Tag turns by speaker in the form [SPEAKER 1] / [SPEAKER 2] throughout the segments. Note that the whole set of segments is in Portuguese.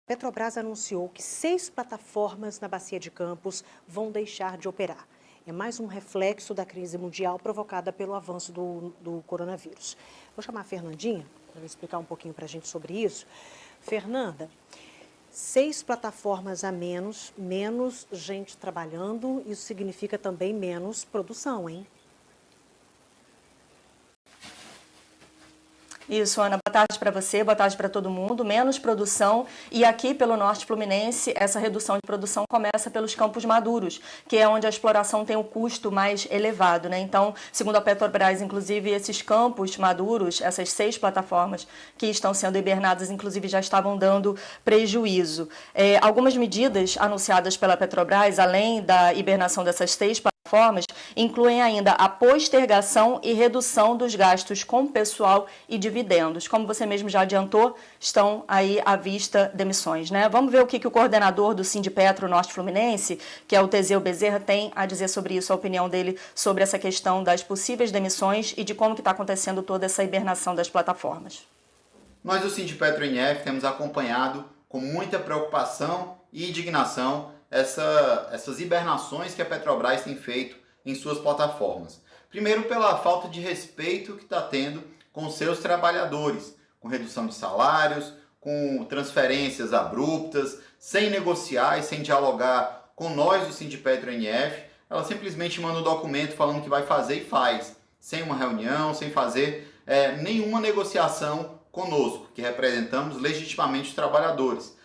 [SPEAKER 1] Petrobras anunciou que 6 plataformas na Bacia de Campos vão deixar de operar. É mais um reflexo da crise mundial provocada pelo avanço do coronavírus. Vou chamar a Fernandinha para explicar um pouquinho para a gente sobre isso. Fernanda, 6 plataformas a menos gente trabalhando, isso significa também menos produção, hein?
[SPEAKER 2] Isso, Ana, boa tarde para você, boa tarde para todo mundo, menos produção e aqui pelo Norte Fluminense essa redução de produção começa pelos campos maduros, que é onde a exploração tem o custo mais elevado, né? Então, segundo a Petrobras, inclusive esses campos maduros, essas 6 plataformas que estão sendo hibernadas, inclusive já estavam dando prejuízo. Algumas medidas anunciadas pela Petrobras, além da hibernação dessas 6 plataformas, incluem ainda a postergação e redução dos gastos com pessoal e dividendos. Como você mesmo já adiantou, estão aí à vista demissões, né? Vamos ver o que o coordenador do Sindipetro Norte Fluminense, que é o Teseu Bezerra, tem a dizer sobre isso, a opinião dele sobre essa questão das possíveis demissões e de como que está acontecendo toda essa hibernação das plataformas.
[SPEAKER 3] Nós do Sindipetro NF temos acompanhado com muita preocupação e indignação essas hibernações que a Petrobras tem feito em suas plataformas. Primeiro, pela falta de respeito que está tendo com seus trabalhadores, com redução de salários, com transferências abruptas, sem negociar e sem dialogar com nós do Sindipetro NF. Ela simplesmente manda um documento falando que vai fazer e faz, sem uma reunião, sem fazer nenhuma negociação conosco, que representamos legitimamente os trabalhadores.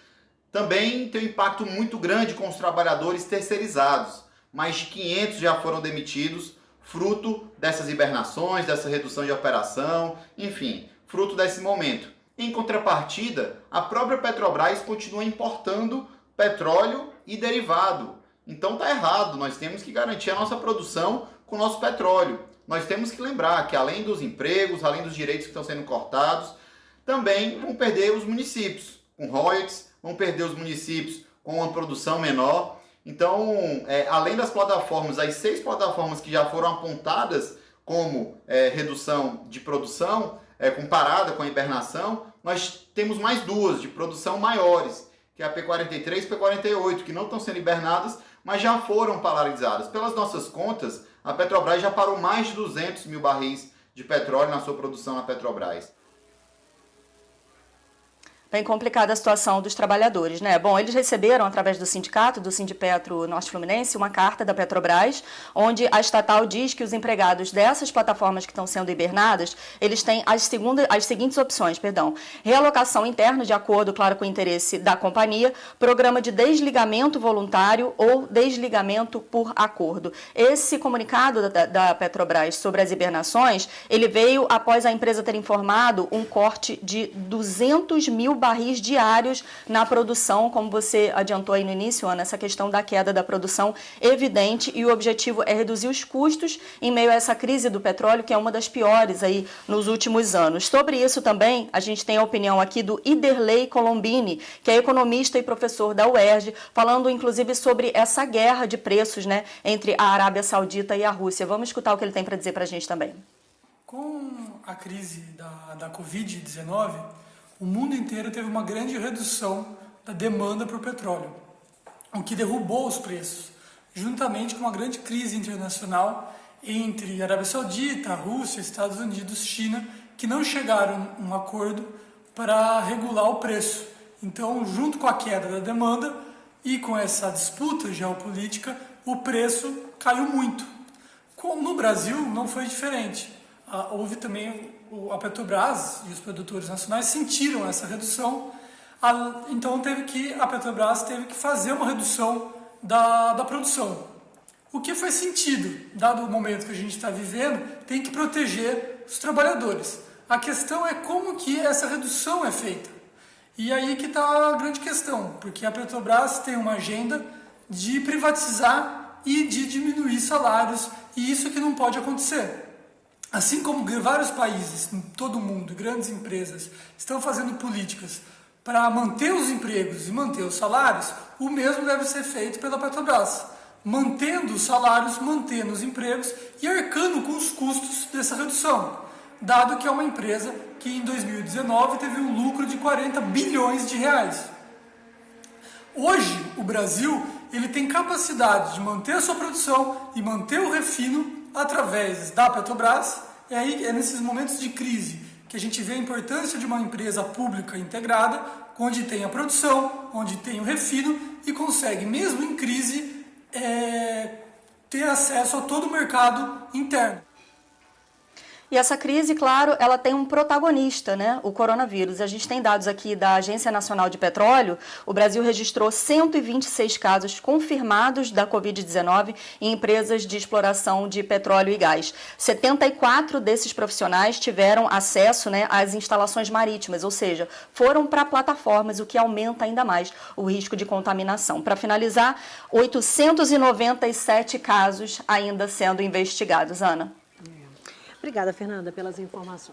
[SPEAKER 3] Também tem um impacto muito grande com os trabalhadores terceirizados. Mais de 500 já foram demitidos, fruto dessas hibernações, dessa redução de operação, enfim, fruto desse momento. Em contrapartida, a própria Petrobras continua importando petróleo e derivado. Então está errado, nós temos que garantir a nossa produção com o nosso petróleo. Nós temos que lembrar que além dos empregos, além dos direitos que estão sendo cortados, também vão perder os municípios com royalties, vão perder os municípios com uma produção menor. Então, além das plataformas, as 6 plataformas que já foram apontadas como redução de produção, comparada com a hibernação, nós temos mais 2 de produção maiores, que é a P43 e P48, que não estão sendo hibernadas, mas já foram paralisadas. Pelas nossas contas, a Petrobras já parou mais de 200 mil barris de petróleo na sua produção na Petrobras.
[SPEAKER 2] Bem complicada a situação dos trabalhadores, né? Bom, eles receberam, através do sindicato, do Sindipetro Norte Fluminense, uma carta da Petrobras, onde a estatal diz que os empregados dessas plataformas que estão sendo hibernadas, eles têm as seguintes opções, realocação interna, de acordo, claro, com o interesse da companhia, programa de desligamento voluntário ou desligamento por acordo. Esse comunicado da Petrobras sobre as hibernações, ele veio após a empresa ter informado um corte de 200 mil barris diários na produção, como você adiantou aí no início, Ana, essa questão da queda da produção evidente, e o objetivo é reduzir os custos em meio a essa crise do petróleo, que é uma das piores aí nos últimos anos. Sobre isso também, a gente tem a opinião aqui do Iderley Colombini, que é economista e professor da UERJ, falando inclusive sobre essa guerra de preços, né, entre a Arábia Saudita e a Rússia. Vamos escutar o que ele tem para dizer para a gente também.
[SPEAKER 4] Com a crise da Covid-19, o mundo inteiro teve uma grande redução da demanda por petróleo, o que derrubou os preços, juntamente com uma grande crise internacional entre Arábia Saudita, Rússia, Estados Unidos, China, que não chegaram a um acordo para regular o preço. Então, junto com a queda da demanda e com essa disputa geopolítica, o preço caiu muito. No Brasil não foi diferente. Houve também a Petrobras e os produtores nacionais sentiram essa redução, então a Petrobras teve que fazer uma redução da produção. O que faz sentido, dado o momento que a gente está vivendo, tem que proteger os trabalhadores. A questão é como que essa redução é feita. E aí que está a grande questão, porque a Petrobras tem uma agenda de privatizar e de diminuir salários, e isso que não pode acontecer. Assim como vários países, em todo o mundo, grandes empresas, estão fazendo políticas para manter os empregos e manter os salários, o mesmo deve ser feito pela Petrobras, mantendo os salários, mantendo os empregos e arcando com os custos dessa redução, dado que é uma empresa que em 2019 teve um lucro de 40 bilhões de reais. Hoje, o Brasil ele tem capacidade de manter a sua produção e manter o refino através da Petrobras. E aí é nesses momentos de crise que a gente vê a importância de uma empresa pública integrada, onde tem a produção, onde tem o refino e consegue, mesmo em crise, ter acesso a todo o mercado interno.
[SPEAKER 2] E essa crise, claro, ela tem um protagonista, né? O coronavírus. A gente tem dados aqui da Agência Nacional de Petróleo. O Brasil registrou 126 casos confirmados da Covid-19 em empresas de exploração de petróleo e gás. 74 desses profissionais tiveram acesso, né, às instalações marítimas, ou seja, foram para plataformas, o que aumenta ainda mais o risco de contaminação. Para finalizar, 897 casos ainda sendo investigados. Ana.
[SPEAKER 1] Obrigada, Fernanda, pelas informações.